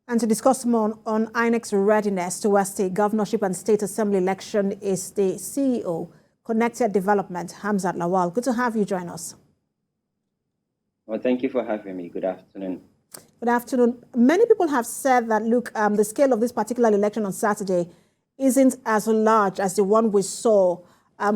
And to discuss more on INEC's readiness towards the governorship and state assembly election is the CEO, Connected Development, Hamzat Lawal. Good to have you join us. Well, thank you for having me. Good afternoon. Good afternoon. Many people have said that, look, the scale of this particular election on Saturday isn't as large as the one we saw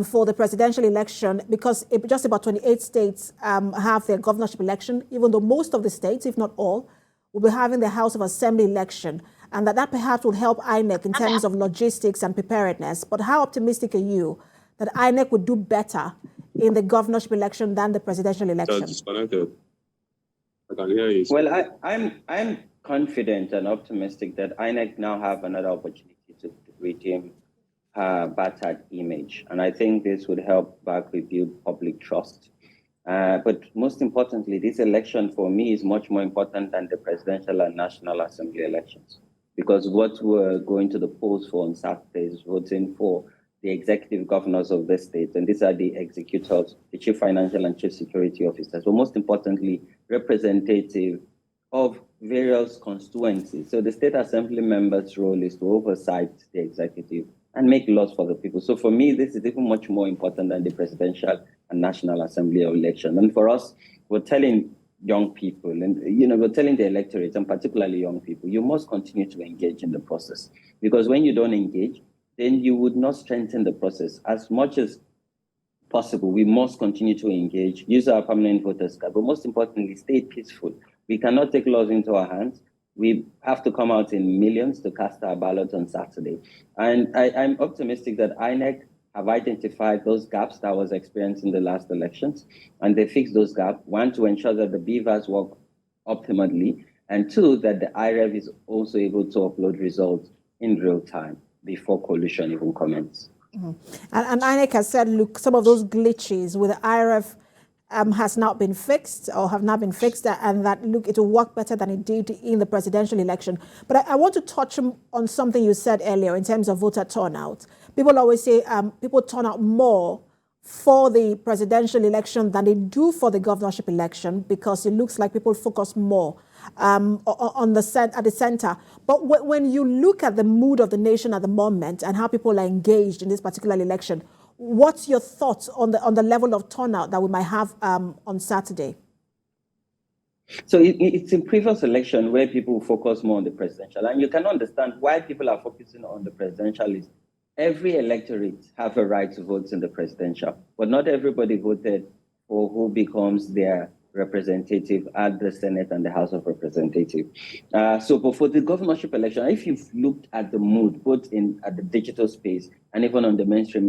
for the presidential election, because just about 28 states have their governorship election, even though most of the states, if not all, will be having the House of Assembly election, and that perhaps will help INEC in terms of logistics and preparedness. But how optimistic are you that INEC would do better in the governorship election than the presidential election? I can hear you. Well, I'm confident and optimistic that INEC now have another opportunity to redeem her battered image, and I think this would help back rebuild public trust. But most importantly, this election for me is much more important than the presidential and national assembly elections, because what we're going to the polls for on Saturday is voting for the executive governors of the state, and these are the executors, the chief financial and chief security officers, but most importantly, representative of various constituencies. So the state assembly members' role is to oversight the executive and make laws for the people. So for me, this is even much more important than the presidential and national assembly election. And for us, we're telling young people, and we're telling the electorate, and particularly young people, you must continue to engage in the process, because when you don't engage, then you would not strengthen the process. As much as possible, we must continue to engage, use our permanent voters card, but most importantly, stay peaceful. We cannot take laws into our hands. We have to come out in millions to cast our ballot on Saturday. And I'm optimistic that INEC have identified those gaps that was experienced in the last elections, and they fix those gaps. One, to ensure that the beavers work optimally, and two, that the IREV is also able to upload results in real time before coalition even commences. Mm-hmm. And INEC has said, look, some of those glitches with the IREV has not been fixed or have not been fixed, and that, look, it will work better than it did in the presidential election. But I want to touch on something you said earlier in terms of voter turnout. People always say people turn out more for the presidential election than they do for the governorship election, because it looks like people focus more at the center. But when you look at the mood of the nation at the moment and how people are engaged in this particular election, what's your thoughts on the level of turnout that we might have on Saturday? So it's in previous election where people focus more on the presidential, and you can understand why people are focusing on the presidential. Is every electorate have a right to vote in the presidential, but not everybody voted for who becomes their representative at the Senate and the House of Representatives. But for the governorship election, if you've looked at the mood, both at the digital space and even on the mainstream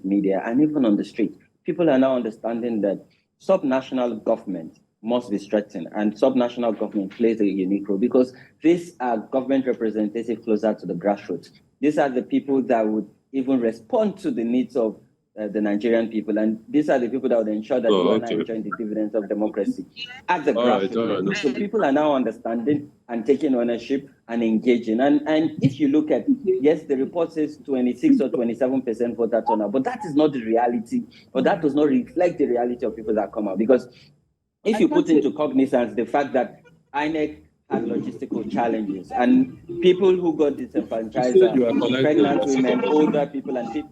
media and even on the street, people are now understanding that subnational government must be strengthened, and subnational government plays a unique role, because these are government representatives closer to the grassroots. These are the people that would even respond to the needs of the Nigerian people, and these are the people that would ensure that we are enjoying the dividends of democracy at the grassroots level. So people are now understanding and taking ownership and engaging. And if you look at, yes, the report says 26 or 27% voter turnout, but that is not the reality, or that does not reflect the reality of people that come out. Because if you put into cognizance the fact that INEC has logistical challenges, and people who got disenfranchised are pregnant women, older people, and people.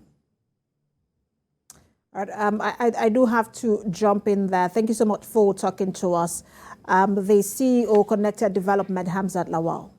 All right, I do have to jump in there. Thank you so much for talking to us. The CEO, Connected Development, Hamzat Lawal.